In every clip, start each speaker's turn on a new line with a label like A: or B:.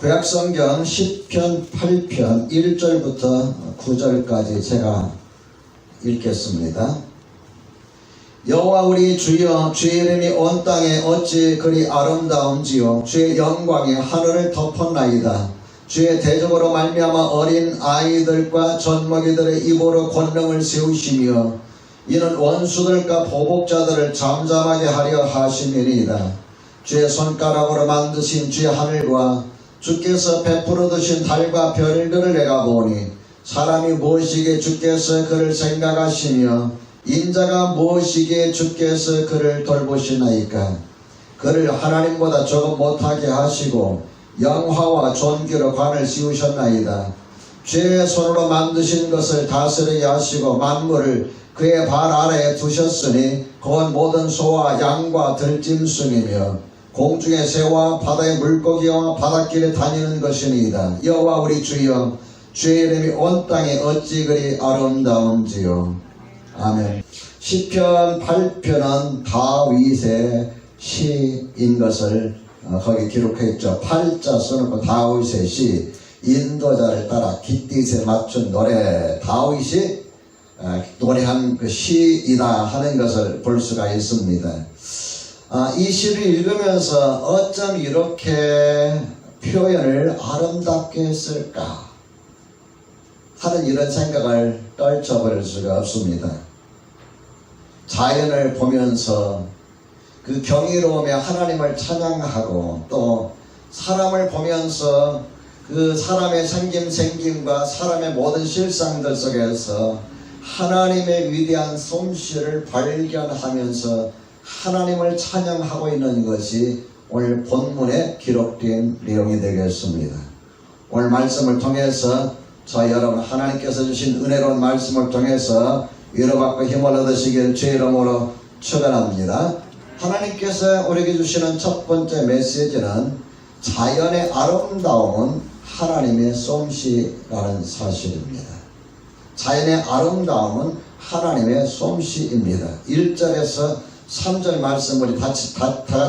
A: 구약성경 10편 8편 1절부터 9절까지 제가 읽겠습니다. 여호와 우리 주여, 주의 이름이 온 땅에 어찌 그리 아름다운지요. 주의 영광이 하늘을 덮었나이다. 주의 대적으로 말미암아 어린 아이들과 젖먹이들의 입으로 권능을 세우시며 이는 원수들과 보복자들을 잠잠하게 하려 하심이니이다. 주의 손가락으로 만드신 주의 하늘과 주께서 베풀어 두신 달과 별들을 내가 보니 사람이 무엇이기에 주께서 그를 생각하시며 인자가 무엇이기에 주께서 그를 돌보시나이까. 그를 하나님보다 조금 못하게 하시고 영화와 존귀로 관을 씌우셨나이다. 주의 손으로 만드신 것을 다스리게 하시고 만물을 그의 발 아래에 두셨으니 그건 모든 소와 양과 들짐승이며 공중의 새와 바다의 물고기와 바닷길에 다니는 것이니이다. 여호와 우리 주여, 주의 이름이 온 땅에 어찌 그리 아름다운지요. 아멘. 시편 8편은 다윗의 시인 것을 거기 기록했죠. 8자 써놓고 다윗의 시, 인도자를 따라 깃딧에 맞춘 노래, 다윗이 노래한 그 시이다 하는 것을 볼 수가 있습니다. 이 시를 읽으면서 어쩜 이렇게 표현을 아름답게 했을까 하는 이런 생각을 떨쳐버릴 수가 없습니다. 자연을 보면서 그 경이로움에 하나님을 찬양하고 또 사람을 보면서 그 사람의 생김과 사람의 모든 실상들 속에서 하나님의 위대한 솜씨를 발견하면서 하나님을 찬양하고 있는 것이 오늘 본문에 기록된 내용이 되겠습니다. 오늘 말씀을 통해서 저 여러분 하나님께서 주신 은혜로운 말씀을 통해서 위로받고 힘을 얻으시길 주의 이름으로 축원합니다. 하나님께서 우리에게 주시는 첫 번째 메시지는 자연의 아름다움은 하나님의 솜씨라는 사실입니다. 자연의 아름다움은 하나님의 솜씨입니다. 1절에서 3절 말씀 우리 다 같이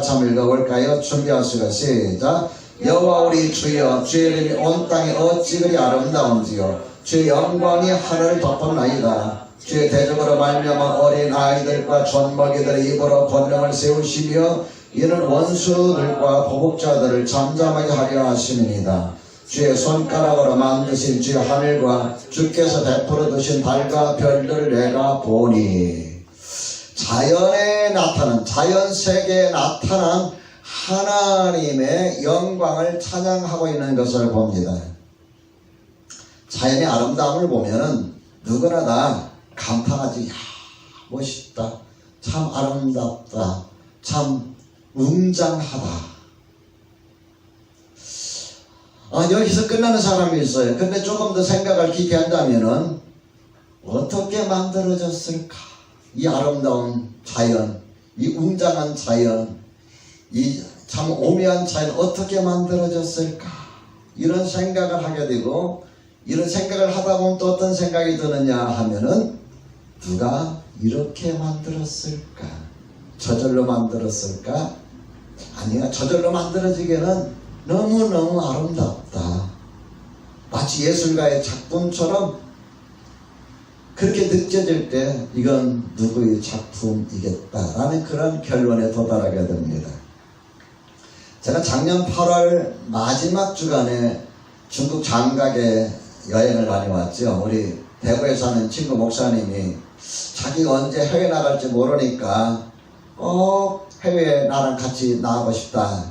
A: 한번 읽어볼까요? 준비하시고 시작. 여호와 우리 주여, 주의 이름이 온 땅에 어찌 그리 아름다운지요. 주의 영광이 하늘을 덮었나이다. 주의 대적으로 말미암아 어린 아이들과 젖먹이들의 입으로 권능을 세우시며 이는 원수들과 보복자들을 잠잠하게 하려 하심이니이다. 주의 손가락으로 만드신 주의 하늘과 주께서 베풀어 두신 달과 별들을 내가 보니. 자연에 나타난, 자연 세계에 나타난 하나님의 영광을 찬양하고 있는 것을 봅니다. 자연의 아름다움을 보면은 누구나 다 감탄하지. 야, 멋있다. 참 아름답다. 참 웅장하다. 여기서 끝나는 사람이 있어요. 근데 조금 더 생각을 깊이 한다면은 어떻게 만들어졌을까? 이 아름다운 자연, 이 웅장한 자연, 이 참 오묘한 자연 어떻게 만들어졌을까? 이런 생각을 하게 되고, 이런 생각을 하다 보면 또 어떤 생각이 드느냐 하면은 누가 이렇게 만들었을까? 저절로 만들었을까? 아니야, 저절로 만들어지기에는 너무너무 아름답다. 마치 예술가의 작품처럼 그렇게 느껴질 때 이건 누구의 작품이겠다라는 그런 결론에 도달하게 됩니다. 제가 작년 8월 마지막 주간에 중국 장각에 여행을 다녀왔죠. 우리 대구에 사는 친구 목사님이 자기가 언제 해외 나갈지 모르니까 꼭 해외에 나랑 같이 나가고 싶다.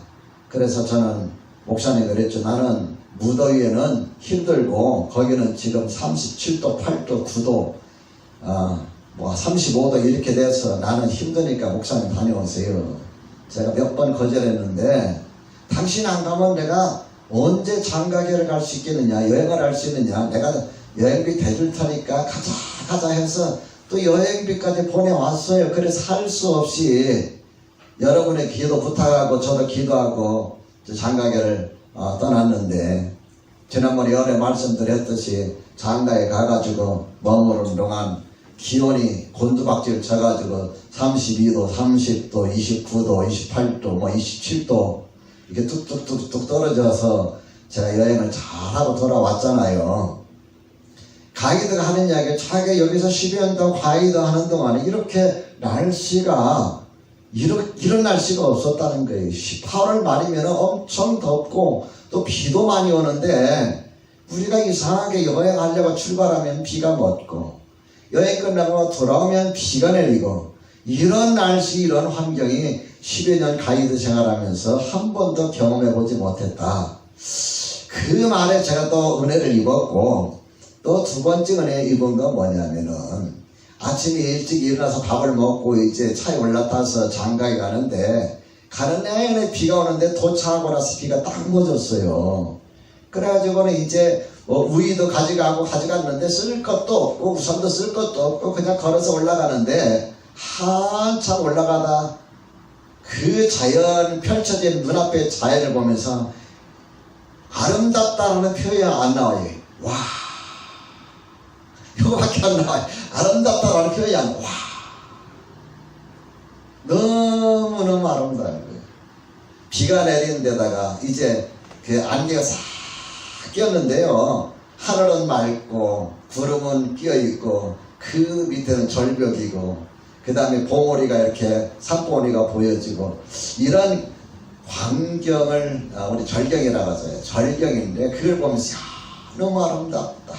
A: 그래서 저는 목사님이 그랬죠. 나는 무더위에는 힘들고 거기는 지금 37도, 8도, 9도, 35도 이렇게 돼서 나는 힘드니까 목사님 다녀오세요. 제가 몇 번 거절했는데 당신 안 가면 내가 언제 장가계를 갈 수 있겠느냐, 여행을 할 수 있느냐, 내가 여행비 대줄 테니까 가자 해서 또 여행비까지 보내왔어요. 그래서 할 수 없이 여러분의 기도 부탁하고 저도 기도하고 장가계를 떠났는데 지난번에 열에 말씀드렸듯이 장가에 가가지고 머무르는 동안 기온이 곤두박질 쳐가지고 32도, 30도, 29도, 28도, 27도 이렇게 뚝뚝뚝뚝 떨어져서 제가 여행을 잘하고 돌아왔잖아요. 가이드가 하는 이야기가 자기가 여기서 10여 년 동안 가이드 하는 동안에 이렇게 날씨가 이런 날씨가 없었다는 거예요. 8월 말이면 엄청 덥고 또 비도 많이 오는데 우리가 이상하게 여행하려고 출발하면 비가 멎고 여행 끝나고 돌아오면 비가 내리고 이런 날씨 이런 환경이 10여 년 가이드 생활하면서 한 번도 경험해보지 못했다. 그 말에 제가 또 은혜를 입었고 또 두 번째 은혜 입은 건 뭐냐면은 아침에 일찍 일어나서 밥을 먹고 이제 차에 올라타서 장가에 가는데 가는 내내 비가 오는데 도착하고 나서 비가 딱 멎었어요. 그래가지고는 이제 우유도 가져갔는데 쓸 것도 없고 우산도 쓸 것도 없고 그냥 걸어서 올라가는데 한참 올라가다 그 자연 펼쳐진 눈앞의 자연을 보면서 아름답다라는 표현이 안 나와요. 와 이거밖에 안 나와요. 아름답다라는 표현이 안 나와요. 와 너무너무 아름다운 거예요. 비가 내리는 데다가 이제 그 안개가 싹 꼈는데요. 하늘은 맑고 구름은 끼어있고 그 밑에는 절벽이고 그 다음에 봉우리가 이렇게 산봉우리가 보여지고 이런 광경을 우리 절경이라고 하죠. 절경인데 그걸 보면서 너무 아름답다.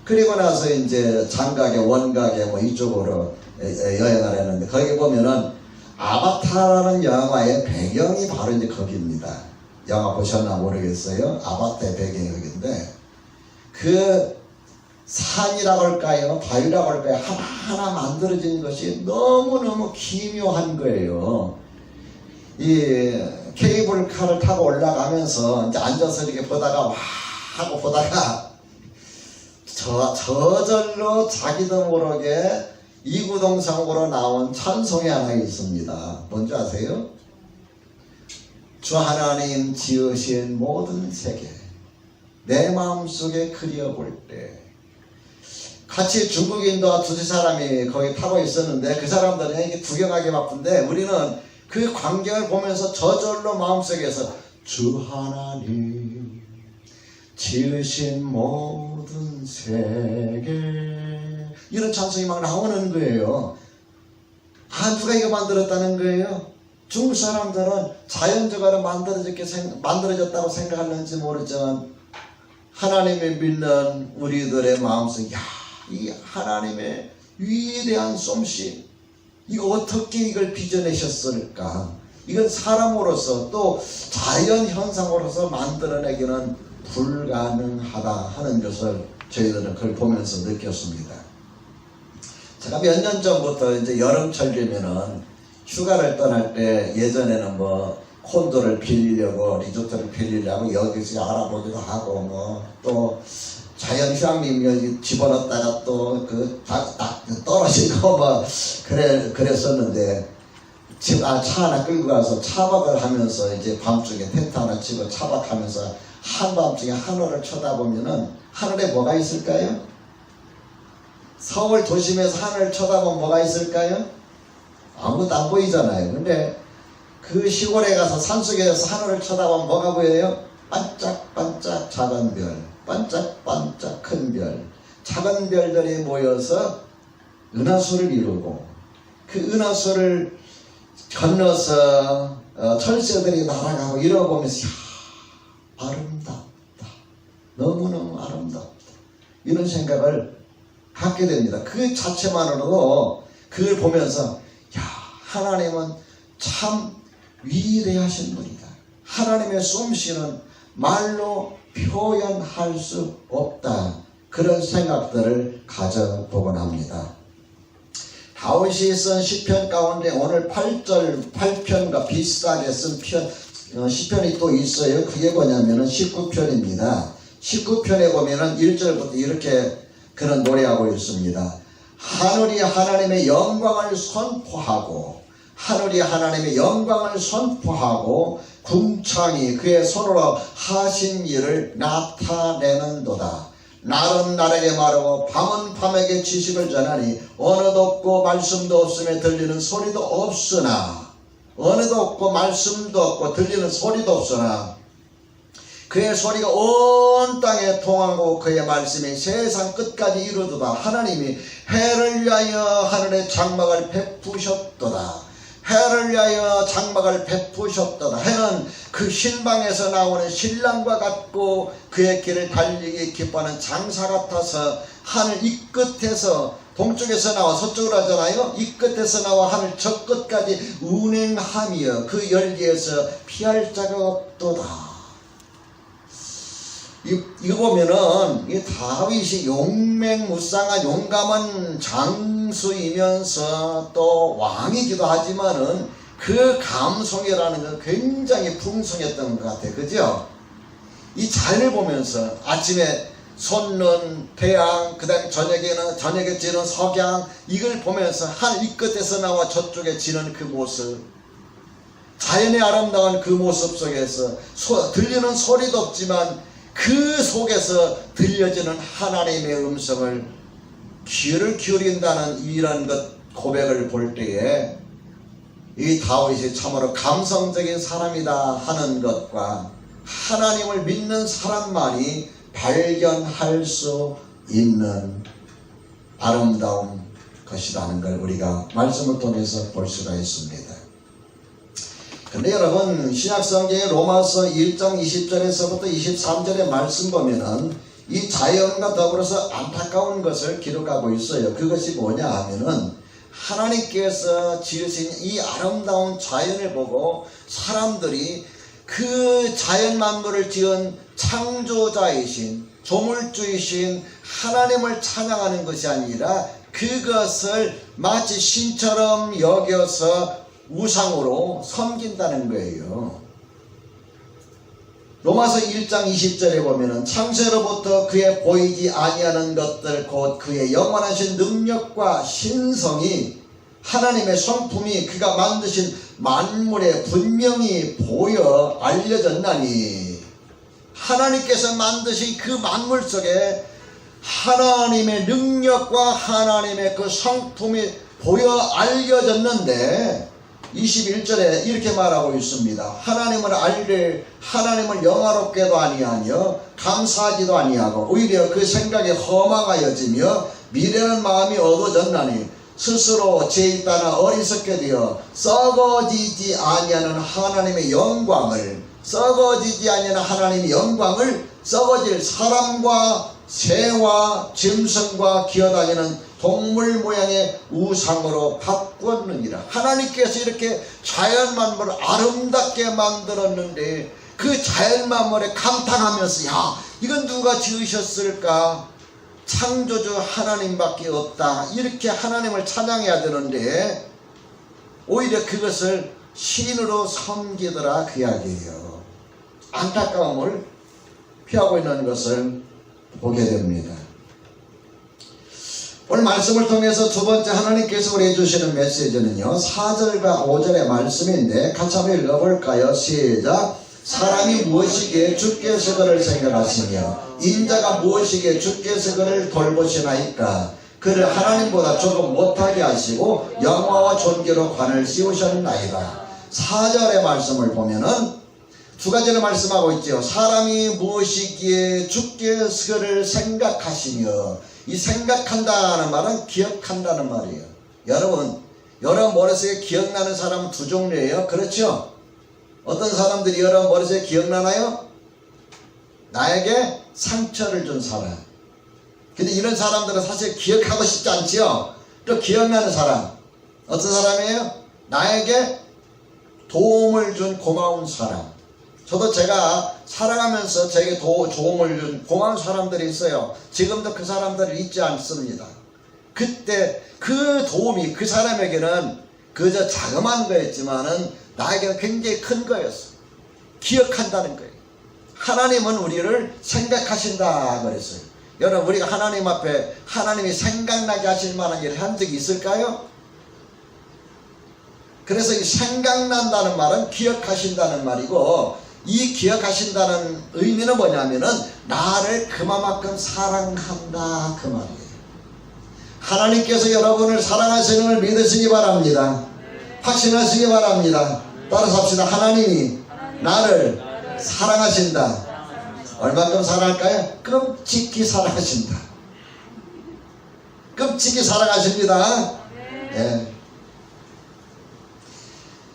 A: 그리고 나서 이제 장가게 원가게 뭐 이쪽으로 여행을 했는데 거기 보면은 아바타라는 영화의 배경이 바로 이제 거기입니다. 영화 보셨나 모르겠어요. 아바타의 배경이 거기인데 그 산이라고 할까요? 바위라고 할까요? 하나하나 만들어진 것이 너무너무 기묘한 거예요. 이 케이블카를 타고 올라가면서 이제 앉아서 이렇게 보다가 와 하고 보다가 저절로 자기도 모르게 이구동성으로 나온 찬송이 하나 있습니다. 뭔지 아세요? 주 하나님 지으신 모든 세계 내 마음속에 그려볼 때 같이 중국인도 두세 사람이 거기 타고 있었는데 그 사람들은 이게 구경하기 바쁜데 우리는 그 광경을 보면서 저절로 마음속에서 주 하나님 지으신 모든 세계 이런 찬송이 막 나오는 거예요. 누가 이거 만들었다는 거예요? 중국 사람들은 자연적으로 만들어졌다고 생각하는지 모르지만 하나님을 믿는 우리들의 마음속에 이 하나님의 위대한 솜씨 이거 어떻게 이걸 빚어내셨을까? 이건 사람으로서 또 자연 현상으로서 만들어내기는 불가능하다 하는 것을 저희들은 그걸 보면서 느꼈습니다. 제가 몇 년 전부터 이제 여름철 되면은 휴가를 떠날 때 예전에는 뭐 콘도를 빌리려고 리조트를 빌리려고 여기서 알아보기도 하고 뭐 또 자연 휴양림 여기 집어넣었다가 또 떨어지고 뭐 그랬었는데 차 하나 끌고 가서 차박을 하면서 이제 밤중에 텐트 하나 치고 차박하면서 한밤중에 하늘을 쳐다보면은 하늘에 뭐가 있을까요? 서울 도심에서 하늘을 쳐다보면 뭐가 있을까요? 아무것도 안 보이잖아요. 근데 그 시골에 가서 산속에서 하늘을 쳐다보면 뭐가 보여요? 반짝반짝 작은 별, 반짝반짝 큰 별, 작은 별들이 모여서 은하수를 이루고 그 은하수를 건너서 철새들이 날아가고 이러고 보면서 아름답다. 너무너무 아름답다. 이런 생각을 갖게 됩니다. 그 자체만으로도 그걸 보면서 하나님은 참 위대하신 분이다. 하나님의 솜씨는 말로 표현할 수 없다. 그런 생각들을 가져보곤 합니다. 다윗이 쓴 시편 가운데 오늘 8편과 비슷하게 쓴 시편이 또 있어요. 그게 뭐냐면은 19편입니다. 19편에 보면은 1절부터 이렇게 그런 노래하고 있습니다. 하늘이 하나님의 영광을 선포하고 하늘이 하나님의 영광을 선포하고 궁창이 그의 손으로 하신 일을 나타내는도다. 날은 날에게 말하고 밤은 밤에게 지식을 전하니 언어도 없고 말씀도 없음에 들리는 소리도 없으나 언어도 없고 말씀도 없고 들리는 소리도 없으나 그의 소리가 온 땅에 통하고 그의 말씀이 세상 끝까지 이루어도다. 하나님이 해를 위하여 하늘의 장막을 베푸셨도다. 해를 위하여 장막을 베푸셨도다. 해는 그 신방에서 나오는 신랑과 같고 그의 길을 달리기 기뻐하는 장사 같아서 하늘 이 끝에서 동쪽에서 나와 서쪽으로 하잖아요. 이 끝에서 나와 하늘 저 끝까지 운행하며 그 열기에서 피할 자가 없도다. 이거 보면은 이 다윗이 용맹무쌍한 용감한 장수이면서 또 왕이기도 하지만은 그 감성이라는 건 굉장히 풍성했던 것 같아요. 그죠? 이 자연을 보면서 아침에 솟는 태양, 그 다음에 저녁에 지는 석양, 이걸 보면서 하늘 이 끝에서 나와 저쪽에 지는 그 모습, 자연의 아름다운 그 모습 속에서 들리는 소리도 없지만 그 속에서 들려지는 하나님의 음성을 귀를 기울인다는 이런 것 고백을 볼 때에 이 다윗이 참으로 감성적인 사람이다 하는 것과 하나님을 믿는 사람만이 발견할 수 있는 아름다운 것이라는 걸 우리가 말씀을 통해서 볼 수가 있습니다. 근데 여러분, 신약성경의 로마서 1장 20절에서부터 23절의 말씀 보면은 이 자연과 더불어서 안타까운 것을 기록하고 있어요. 그것이 뭐냐 하면은 하나님께서 지으신 이 아름다운 자연을 보고 사람들이 그 자연 만물을 지은 창조자이신 조물주이신 하나님을 찬양하는 것이 아니라 그것을 마치 신처럼 여겨서 우상으로 섬긴다는 거예요. 로마서 1장 20절에 보면은 창세로부터 그의 보이지 아니하는 것들 곧 그의 영원하신 능력과 신성이 하나님의 성품이 그가 만드신 만물에 분명히 보여 알려졌나니, 하나님께서 만드신 그 만물 속에 하나님의 능력과 하나님의 그 성품이 보여 알려졌는데 21절에 이렇게 말하고 있습니다. 하나님을 알되 하나님을 영화롭게도 아니하며 감사하지도 아니하고 오히려 그 생각에 허망하여지며 미련한 마음이 얻어졌나니 스스로 죄 따라 어리석게 되어 썩어지지 아니하는 하나님의 영광을 썩어질 사람과 새와 짐승과 기어다니는 동물 모양의 우상으로 바꾸었느니라. 하나님께서 이렇게 자연 만물을 아름답게 만들었는데 그 자연 만물에 감탄하면서 야, 이건 누가 지으셨을까? 창조주 하나님밖에 없다. 이렇게 하나님을 찬양해야 되는데 오히려 그것을 신으로 섬기더라 그 이야기예요. 안타까움을 피하고 있는 것을 보게 됩니다. 오늘 말씀을 통해서 두 번째 하나님께서 우리에게 주시는 메시지는요 4절과 5절의 말씀인데 같이 한번 읽어볼까요? 시작. 사람이 무엇이기에 주께서 그를 생각하시며 인자가 무엇이기에 주께서 그를 돌보시나이까. 그를 하나님보다 조금 못하게 하시고 영화와 존귀로 관을 씌우셨나이다. 4절의 말씀을 보면은 두 가지를 말씀하고 있죠. 사람이 무엇이기에 주께서 그를 생각하시며, 이 생각한다는 말은 기억한다는 말이에요. 여러분 머릿속에 기억나는 사람은 두 종류예요. 그렇죠? 어떤 사람들이 여러분 머릿속에 기억나나요? 나에게 상처를 준 사람. 근데 이런 사람들은 사실 기억하고 싶지 않지요. 또 기억나는 사람 어떤 사람이에요? 나에게 도움을 준 고마운 사람. 저도 제가 살아가면서 제게 도움을 준 고마운 사람들이 있어요. 지금도 그 사람들을 잊지 않습니다. 그때 그 도움이 그 사람에게는 그저 자그마한 거였지만은 나에게는 굉장히 큰 거였어. 기억한다는 거예요. 하나님은 우리를 생각하신다 그랬어요. 여러분 우리가 하나님 앞에 하나님이 생각나게 하실 만한 일을 한 적이 있을까요? 그래서 이 생각난다는 말은 기억하신다는 말이고, 이 기억하신다는 의미는 뭐냐면은 나를 그만큼 사랑한다 그 말이에요. 하나님께서 여러분을 사랑하시는 걸 믿으시기 바랍니다. 확신하시기 바랍니다. 따라서 합시다. 하나님이 나를 사랑하신다. 얼마큼 사랑할까요? 끔찍히 사랑하신다. 끔찍히 사랑하십니다. 예.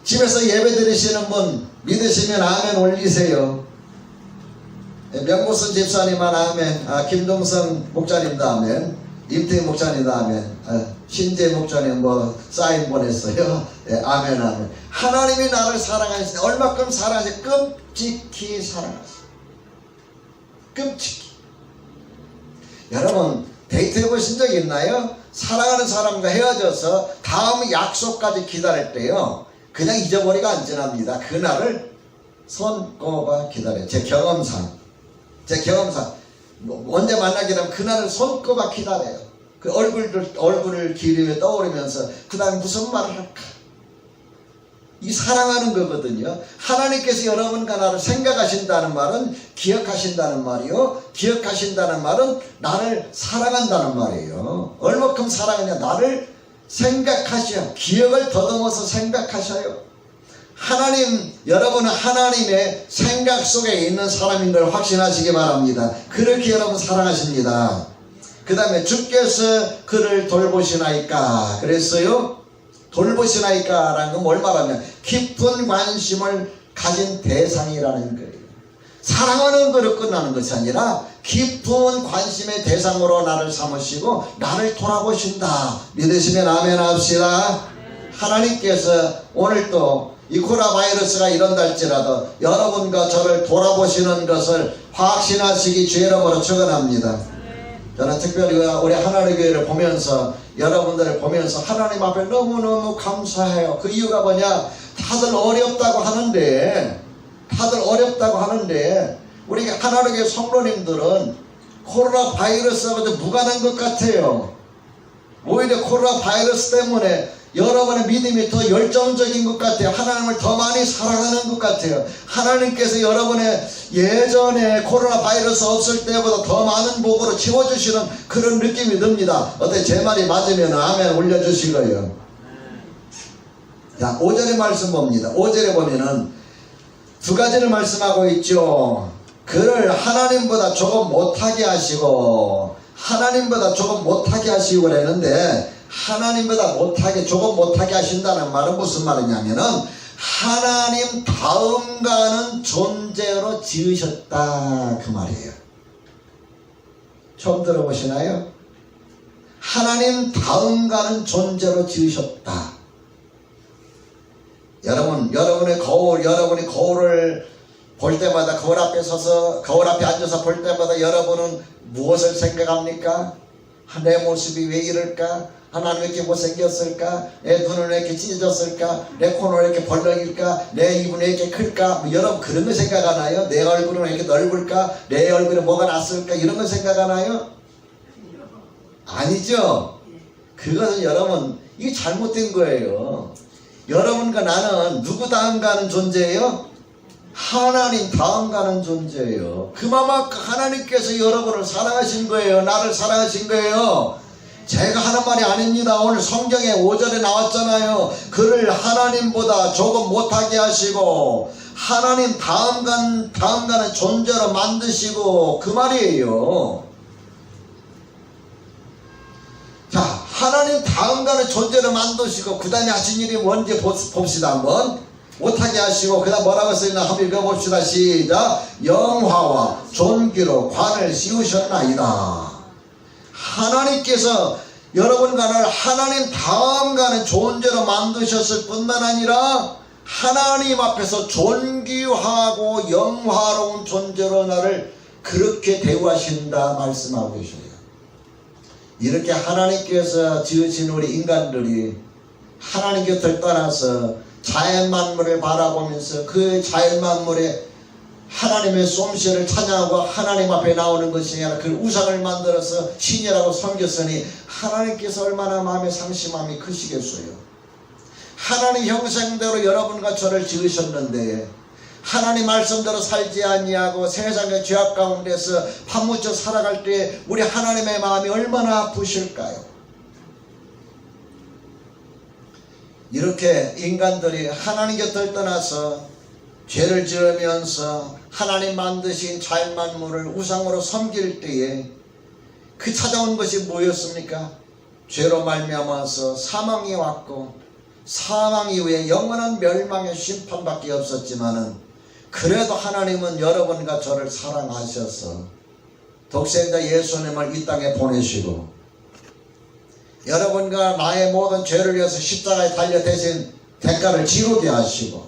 A: 집에서 예배 드리시는 분 믿으시면 아멘 올리세요. 명보선 집사님만 아멘, 김동성 목사님도 아멘, 임태희 목사님도 아멘, 신재 목사님 사인 보냈어요. 예, 아멘 아멘. 하나님이 나를 사랑하시는데 얼마큼 사랑하시? 끔찍히 사랑하시. 끔찍히. 여러분 데이트 해보신 적 있나요? 사랑하는 사람과 헤어져서 다음 약속까지 기다릴 때요, 그냥 잊어버리가 안 지납니다. 그날을 손꼽아 기다려요. 제 경험상 언제 만나게 되면 그날을 손꼽아 기다려요. 그 얼굴을 기리며 떠오르면서 그 다음에 무슨 말을 할까? 이 사랑하는 거거든요. 하나님께서 여러분과 나를 생각하신다는 말은 기억하신다는 말이요, 기억하신다는 말은 나를 사랑한다는 말이에요. 얼마큼 사랑하냐? 나를 생각하셔요. 기억을 더듬어서 생각하셔요. 하나님, 여러분은 하나님의 생각 속에 있는 사람인 걸 확신하시기 바랍니다. 그렇게 여러분 사랑하십니다. 그 다음에 주께서 그를 돌보시나이까 그랬어요. 돌보시나이까 라는 건 뭘 말하냐? 깊은 관심을 가진 대상이라는 거예요. 사랑하는 거로 끝나는 것이 아니라 깊은 관심의 대상으로 나를 삼으시고 나를 돌아보신다. 믿으시면 아멘 합시다. 하나님께서 오늘도 이 코로나 바이러스가 이런다 할지라도 여러분과 저를 돌아보시는 것을 확신하시기 주의 이름으로 축원합니다. 저는 특별히 우리 하나님의 교회를 보면서, 여러분들을 보면서 하나님 앞에 너무너무 감사해요. 그 이유가 뭐냐? 다들 어렵다고 하는데 우리 하나님의 교회 성도님들은 코로나 바이러스하고 무관한 것 같아요. 오히려 코로나 바이러스 때문에 여러분의 믿음이 더 열정적인 것 같아요. 하나님을 더 많이 사랑하는 것 같아요. 하나님께서 여러분의 예전에 코로나 바이러스 없을 때보다 더 많은 복으로 채워주시는 그런 느낌이 듭니다. 어때? 제 말이 맞으면 아멘 올려주시고요. 자, 5절의 말씀 봅니다. 5절에 보면은 두 가지를 말씀하고 있죠. 그를 하나님보다 조금 못하게 하시고 그랬는데, 하나님보다 조금 못하게 하신다는 말은 무슨 말이냐면은 하나님 다음 가는 존재로 지으셨다 그 말이에요. 처음 들어보시나요? 하나님 다음 가는 존재로 지으셨다. 여러분이 거울을 볼 때마다, 거울 앞에 앉아서 볼 때마다 여러분은 무엇을 생각합니까? 내 모습이 왜 이럴까? 하나님 왜 이렇게 못생겼을까? 내 눈은 왜 이렇게 찢어졌을까? 내 코는 왜 이렇게 벌렁일까? 내 입은 왜 이렇게 클까? 여러분 그런 거 생각하나요? 내 얼굴은 왜 이렇게 넓을까? 내 얼굴에 뭐가 났을까? 이런 거 생각하나요? 아니죠? 그것은 여러분 이게 잘못된 거예요. 여러분과 나는 누구 다음 가는 존재예요? 하나님 다음 가는 존재예요. 그만큼 하나님께서 여러분을 사랑하신 거예요. 나를 사랑하신 거예요. 제가 하는 말이 아닙니다. 오늘 성경에 5절에 나왔잖아요. 그를 하나님보다 조금 못하게 하시고 하나님 다음 가는 존재로 만드시고 그 말이에요. 자, 하나님 다음 가는 존재로 만드시고 그 다음에 하신 일이 뭔지 봅시다 한번. 못하게 하시고 그 다음 뭐라고 써있나 한번 읽어봅시다. 시작. 영화와 존귀로 관을 씌우셨나이다. 하나님께서 여러분과 나를 하나님 다음 가는 존재로 만드셨을 뿐만 아니라 하나님 앞에서 존귀하고 영화로운 존재로 나를 그렇게 대우하신다 말씀하고 계셔요. 이렇게 하나님께서 지으신 우리 인간들이 하나님 곁을 떠나서 자연 만물을 바라보면서 그 자연 만물에 하나님의 솜씨를 찬양하고 하나님 앞에 나오는 것이 아니라 그 우상을 만들어서 신이라고 섬겼으니 하나님께서 얼마나 마음에 상심함이 크시겠어요. 하나님 형상대로 여러분과 저를 지으셨는데 하나님 말씀대로 살지 아니하고 세상의 죄악 가운데서 파묻혀 살아갈 때 우리 하나님의 마음이 얼마나 아프실까요? 이렇게 인간들이 하나님 곁을 떠나서 죄를 지으면서 하나님 만드신 자연만물을 우상으로 섬길 때에 그 찾아온 것이 뭐였습니까? 죄로 말미암아서 사망이 왔고 사망 이후에 영원한 멸망의 심판밖에 없었지만은 그래도 하나님은 여러분과 저를 사랑하셔서 독생자 예수님을 이 땅에 보내시고 여러분과 나의 모든 죄를 위해서 십자가에 달려 대신 대가를 치르게 하시고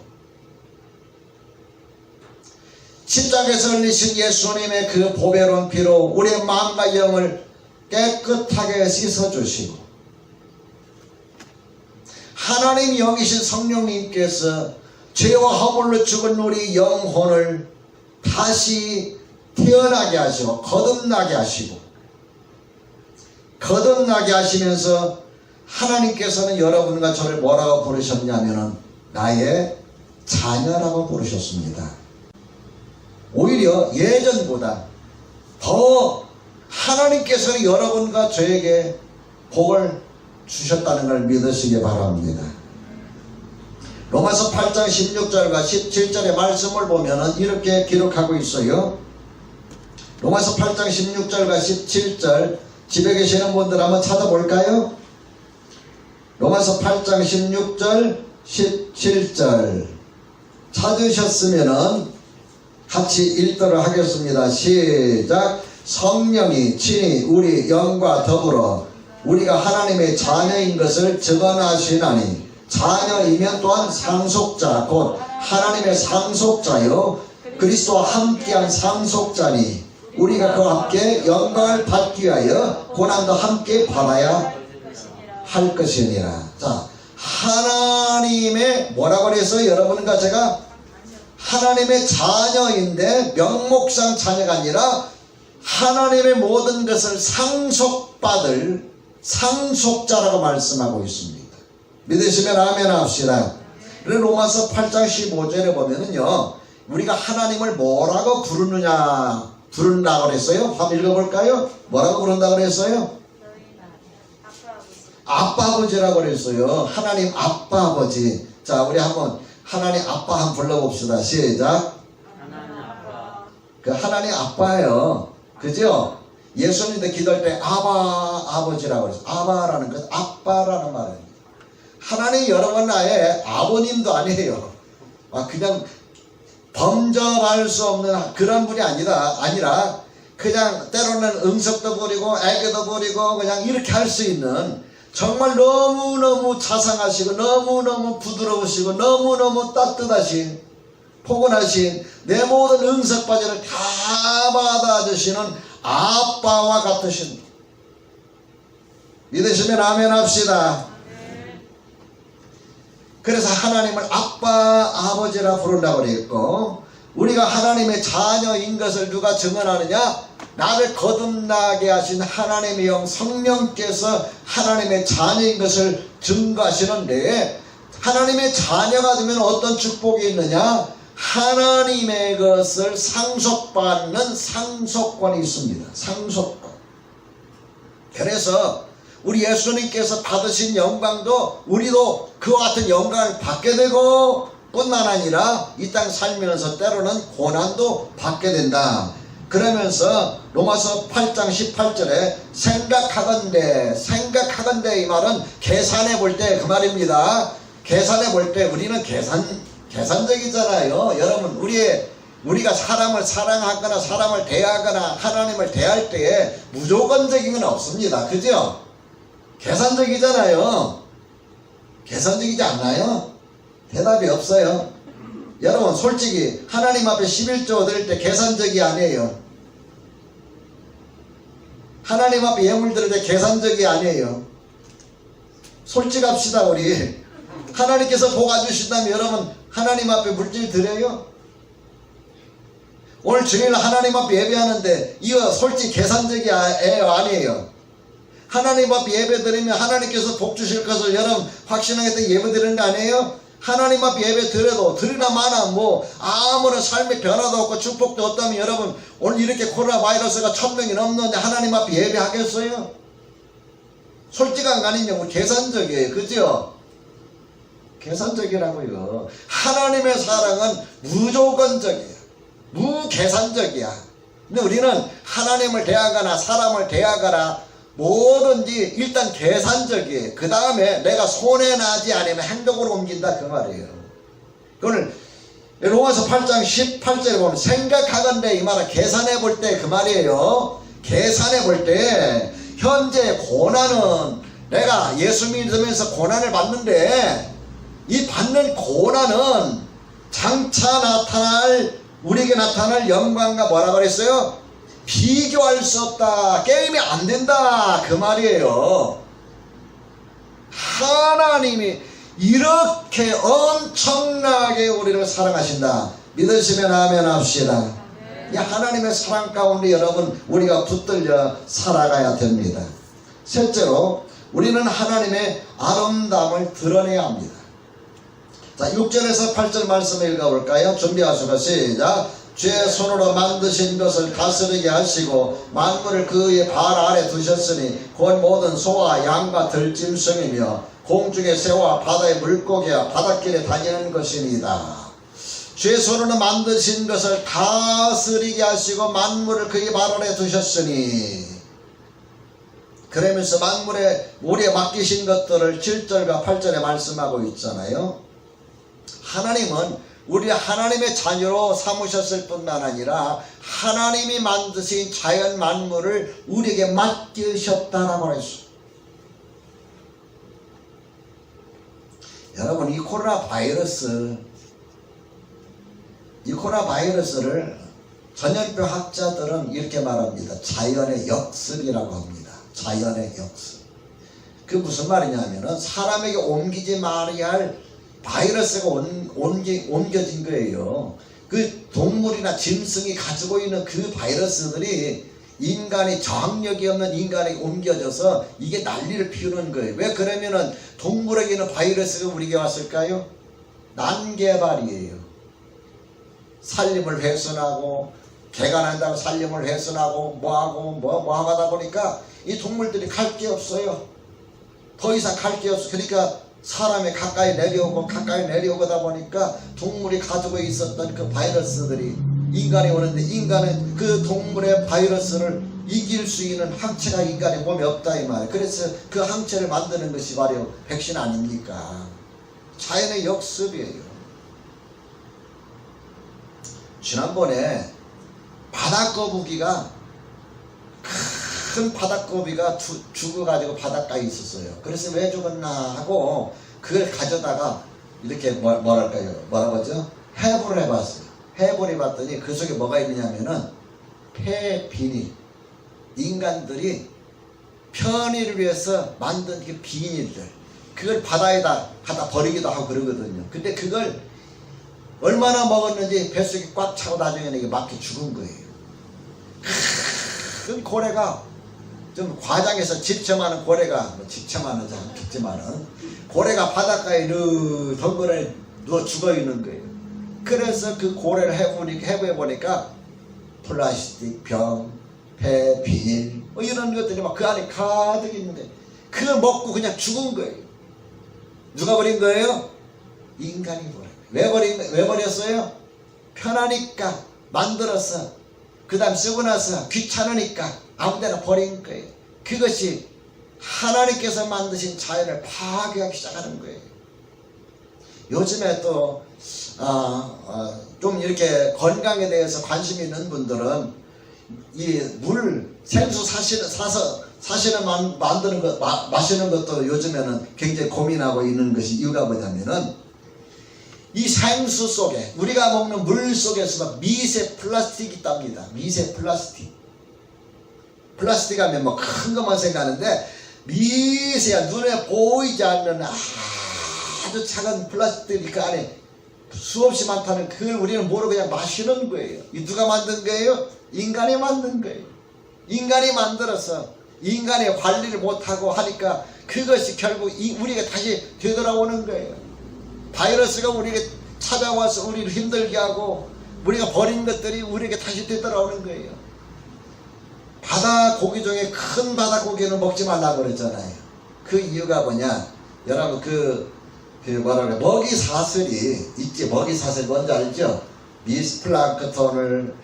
A: 십자가에서 흘리신 예수님의 그 보배로운 피로 우리의 마음과 영을 깨끗하게 씻어주시고 하나님 영이신 성령님께서 죄와 허물로 죽은 우리 영혼을 다시 태어나게 하시고 거듭나게 하시면서 하나님께서는 여러분과 저를 뭐라고 부르셨냐면은 나의 자녀라고 부르셨습니다. 오히려 예전보다 더 하나님께서는 여러분과 저에게 복을 주셨다는 걸 믿으시기 바랍니다. 로마서 8장 16절과 17절의 말씀을 보면 이렇게 기록하고 있어요. 로마서 8장 16절과 17절 집에 계시는 분들 한번 찾아볼까요? 로마서 8장 16절 17절 찾으셨으면 같이 읽도록 하겠습니다. 시작. 성령이 친히 우리 영과 더불어 우리가 하나님의 자녀인 것을 증언하시나니 자녀이면 또한 상속자 곧 하나님의 상속자요 그리스도와 함께한 상속자니 우리가 그와 함께 영광을 받기 위하여 고난도 함께 받아야 할 것이니라. 자, 하나님의 뭐라고 그래서 여러분과 제가 하나님의 자녀인데 명목상 자녀가 아니라 하나님의 모든 것을 상속받을 상속자라고 말씀하고 있습니다. 믿으시면 아멘 합시다. 로마서 8장 15절에 보면은요, 우리가 하나님을 뭐라고 부른다고 그랬어요? 한번 읽어볼까요? 뭐라고 부른다고 그랬어요? 아빠 아버지라고 그랬어요. 하나님 아빠 아버지. 자, 우리 한번 하나님 아빠 한번 불러봅시다. 시작.
B: 하나님 아빠.
A: 그 하나님 아빠예요. 그죠? 예수님도 기도할 때 아바 아버지라고 그랬어요. 아바라는 것, 아빠라는 말입니다. 하나님 여러분 나의 아버님도 아니에요. 그냥 범접할 수 없는 그런 분이 아니라 그냥 때로는 응석도 부리고 애교도 부리고 그냥 이렇게 할 수 있는 정말 너무너무 자상하시고 너무너무 부드러우시고 너무너무 따뜻하신 포근하신 내 모든 응석바지를 다 받아주시는 아빠와 같으신 믿으시면 아멘 합시다. 그래서 하나님을 아빠 아버지라 부른다고 그랬고 우리가 하나님의 자녀인 것을 누가 증언하느냐? 나를 거듭나게 하신 하나님의 영 성령께서 하나님의 자녀인 것을 증거하시는데 하나님의 자녀가 되면 어떤 축복이 있느냐? 하나님의 것을 상속받는 상속권이 있습니다. 상속권. 그래서 우리 예수님께서 받으신 영광도 우리도 그와 같은 영광을 받게 되고 뿐만 아니라 이 땅 살면서 때로는 고난도 받게 된다. 그러면서 로마서 8장 18절에 생각하건대 이 말은 계산해 볼 때 그 말입니다. 계산해 볼 때 우리는 계산적이잖아요. 여러분 우리가 사람을 사랑하거나 사람을 대하거나 하나님을 대할 때에 무조건적인 건 없습니다. 그죠? 계산적이잖아요. 계산적이지 않나요? 대답이 없어요. 여러분 솔직히 하나님 앞에 11조 드릴 때 계산적이 아니에요. 하나님 앞에 예물 드릴 때 계산적이 아니에요. 솔직합시다. 우리 하나님께서 복아주신다면 여러분 하나님 앞에 물질 드려요? 오늘 주일 하나님 앞에 예배하는데 이거 솔직히 계산적이 아니에요. 하나님 앞에 예배 드리면 하나님께서 복 주실 것을 여러분 확신하게 예배 드리는 거 아니에요? 하나님 앞에 예배 드려도 드리나 마나 아무런 삶의 변화도 없고 축복도 없다면 여러분 오늘 이렇게 코로나 바이러스가 1000명이 넘는데 하나님 앞에 예배하겠어요? 솔직한 거 아니면 계산적이에요. 그죠? 계산적이라고요. 하나님의 사랑은 무조건적이에요. 무계산적이야. 근데 우리는 하나님을 대하거나 사람을 대하거나 뭐든지 일단 계산적이에요. 그 다음에 내가 손해나지 않으면 행동으로 옮긴다 그 말이에요. 그걸 로마서 8장 18절에 보면 생각하건대 이 말은 계산해 볼 때 그 말이에요. 계산해 볼 때 현재 고난은 내가 예수 믿으면서 고난을 받는데 이 받는 고난은 장차 우리에게 나타날 영광과 뭐라 그랬어요? 비교할 수 없다. 게임이 안 된다 그 말이에요. 하나님이 이렇게 엄청나게 우리를 사랑하신다. 믿으시면 아멘 합시다. 이 하나님의 사랑 가운데 여러분 우리가 붙들려 살아가야 됩니다. 셋째로 우리는 하나님의 아름다움을 드러내야 합니다. 자, 6절에서 8절 말씀 읽어볼까요? 준비하시고 시작. 주의 손으로 만드신 것을 다스리게 하시고 만물을 그의 발 아래 두셨으니 곧 모든 소와 양과 들짐승이며 공중의 새와 바다의 물고기와 바닷길에 다니는 것이니이다. 주의 손으로 만드신 것을 다스리게 하시고 만물을 그의 발 아래 두셨으니, 그러면서 만물에 우리에 맡기신 것들을 7절과 8절에 말씀하고 있잖아요. 하나님은 우리 하나님의 자녀로 삼으셨을 뿐만 아니라 하나님이 만드신 자연 만물을 우리에게 맡기셨다라고 했어요. 여러분, 이 코로나 바이러스를 전염병 학자들은 이렇게 말합니다. 자연의 역습이라고 합니다. 자연의 역습. 그 무슨 말이냐면은 사람에게 옮기지 말아야 할 바이러스가 옮겨진 거예요. 그 동물이나 짐승이 가지고 있는 그 바이러스들이 인간이 저항력이 없는 인간에게 옮겨져서 이게 난리를 피우는 거예요. 왜 그러면은 동물에게는 바이러스가 우리에게 왔을까요? 난개발이에요. 살림을 훼손하고 개가 난다고 살림을 훼손하고 뭐하고 하다 보니까 이 동물들이 갈 게 없어요. 더 이상 갈 게 없어. 그러니까 사람이 가까이 내려오다 보니까 동물이 가지고 있었던 그 바이러스들이 인간이 오는데 인간은 그 동물의 바이러스를 이길 수 있는 항체가 인간의 몸에 없다 이 말이에요. 그래서 그 항체를 만드는 것이 바로 백신 아닙니까? 자연의 역습이에요. 지난번에 바닷거북이가 큰 바닷거북이가 죽어가지고 바닷가에 있었어요. 그래서 왜 죽었나 하고 그걸 가져다가 이렇게 뭐라고 하죠? 해부를 해봤어요. 해부를 해봤더니 그 속에 뭐가 있느냐면은 폐비닐. 인간들이 편의를 위해서 만든 그 비닐들, 그걸 바다에다 갖다 버리기도 하고 그러거든요. 근데 그걸 얼마나 먹었는지 뱃속이 꽉 차고 나중에는 이게 막혀 죽은 거예요. 큰 고래가 좀 과장해서 집처만한 고래가, 집처만하지 않겠지만은 고래가 바닷가에 덩그러니 누워 죽어 있는 거예요. 그래서 그 고래를 해부해 보니까 플라스틱 병, 폐, 비닐 이런 것들이 막 그 안에 가득 있는데 그걸 먹고 그냥 죽은 거예요. 누가 버린 거예요? 인간이 버린 거예요. 왜 버렸어요? 편하니까 만들어서 그 다음 쓰고 나서 귀찮으니까 아무데나 버린 거예요. 그것이 하나님께서 만드신 자연을 파괴하기 시작하는 거예요. 요즘에 또 좀 이렇게 건강에 대해서 관심 있는 분들은 이 생수 만드는 것, 마시는 것도 요즘에는 굉장히 고민하고 있는 것이 이유가 뭐냐면은 이 생수 속에, 우리가 먹는 물 속에서 미세 플라스틱이 있답니다. 미세 플라스틱. 플라스틱 하면 뭐 큰 것만 생각하는데 미세한 눈에 보이지 않는 아주 작은 플라스틱이 그 안에 수없이 많다는 그걸 우리는 모르고 그냥 마시는 거예요. 이 누가 만든 거예요? 인간이 만든 거예요. 인간이 만들어서 인간의 관리를 못하고 하니까 그것이 결국 우리가 다시 되돌아오는 거예요. 바이러스가 우리에게 찾아와서 우리를 힘들게 하고 우리가 버린 것들이 우리에게 다시 되돌아오는 거예요. 바다 고기 중에 큰 바다 고기는 먹지 말라고 그랬잖아요. 그 이유가 뭐냐? 여러분 그 뭐라 그래, 먹이 사슬이 있지. 먹이 사슬 뭔지 알죠? 미스 플랑크톤을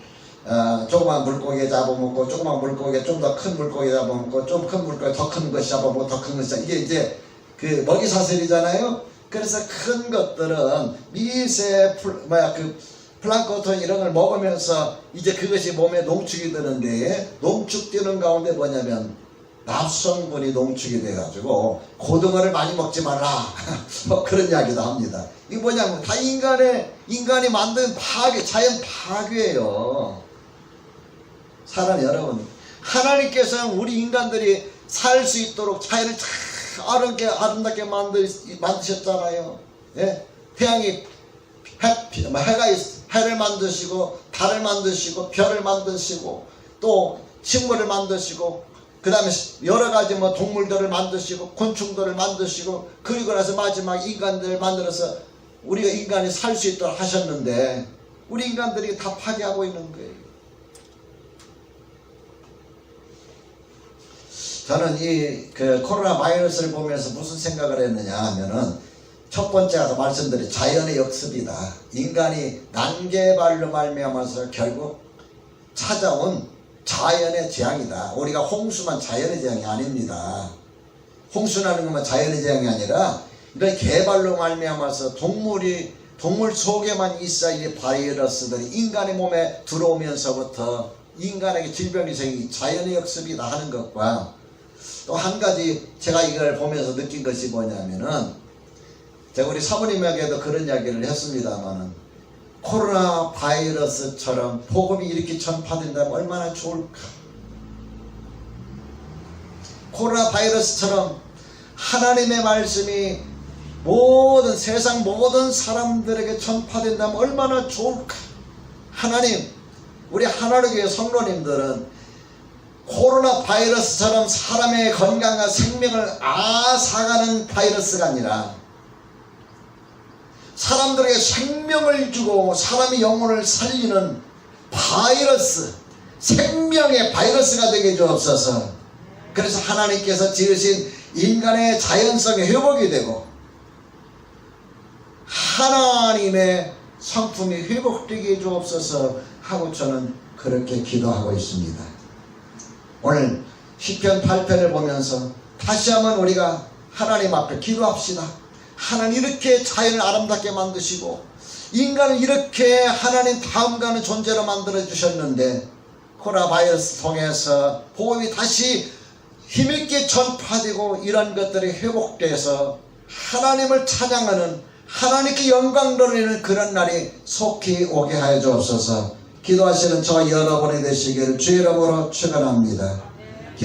A: 조그만 물고기 잡아먹고, 조그만 물고기 좀 더 큰 물고기 잡아먹고, 좀 큰 물고기 더 큰 것이 잡아먹고, 더 큰 것이 이게 이제 그 먹이 사슬이잖아요. 그래서 큰 것들은 미세 플랑크톤 이런 걸 먹으면서 이제 그것이 몸에 농축이 되는데, 농축되는 가운데 뭐냐면 납성분이 농축이 돼가지고 고등어를 많이 먹지 말라 뭐 그런 이야기도 합니다. 이게 뭐냐면 다 인간이 만든 파괴, 자연 파괴예요. 사람 여러분, 하나님께서는 우리 인간들이 살 수 있도록 자연을 참 아름답게 만드셨잖아요. 예? 태양이 해를 만드시고, 달을 만드시고, 별을 만드시고, 또 식물을 만드시고, 그 다음에 여러 가지 뭐 동물들을 만드시고, 곤충들을 만드시고, 그리고 나서 마지막 인간들을 만들어서 우리가 인간이 살 수 있도록 하셨는데, 우리 인간들이 다 파괴하고 있는 거예요. 저는 이 코로나 바이러스를 보면서 무슨 생각을 했느냐 하면은, 첫 번째 아까 말씀드린 자연의 역습이다. 인간이 난개발로 말미암아서 결국 찾아온 자연의 재앙이다. 우리가 홍수만 자연의 재앙이 아닙니다. 홍수라는 것만 자연의 재앙이 아니라 이런 개발로 말미암아서 동물 속에만 있어 이 바이러스들이 인간의 몸에 들어오면서부터 인간에게 질병이 생기 자연의 역습이다 하는 것과, 또 한 가지 제가 이걸 보면서 느낀 것이 뭐냐면은, 제가 우리 사모님에게도 그런 이야기를 했습니다만은, 코로나 바이러스처럼 복음이 이렇게 전파된다면 얼마나 좋을까. 코로나 바이러스처럼 하나님의 말씀이 세상 모든 사람들에게 전파된다면 얼마나 좋을까. 하나님, 우리 하나님의 성도님들은 코로나 바이러스처럼 사람의 건강과 생명을 앗아가는 바이러스가 아니라 사람들에게 생명을 주고 사람의 영혼을 살리는 바이러스, 생명의 바이러스가 되게 주옵소서. 그래서 하나님께서 지으신 인간의 자연성의 회복이 되고 하나님의 성품이 회복되게 해주옵소서 하고 저는 그렇게 기도하고 있습니다. 오늘 시편 8편을 보면서 다시 한번 우리가 하나님 앞에 기도합시다. 하나님 이렇게 자연을 아름답게 만드시고 인간을 이렇게 하나님 다음 가는 존재로 만들어 주셨는데, 코로나 바이러스 통해서 복음이 다시 힘있게 전파되고 이런 것들이 회복돼서 하나님을 찬양하는, 하나님께 영광 돌리는 그런 날이 속히 오게 하여 주옵소서. 기도하시는 저와 여러분이 되시기를 주의 이름으로 축원합니다.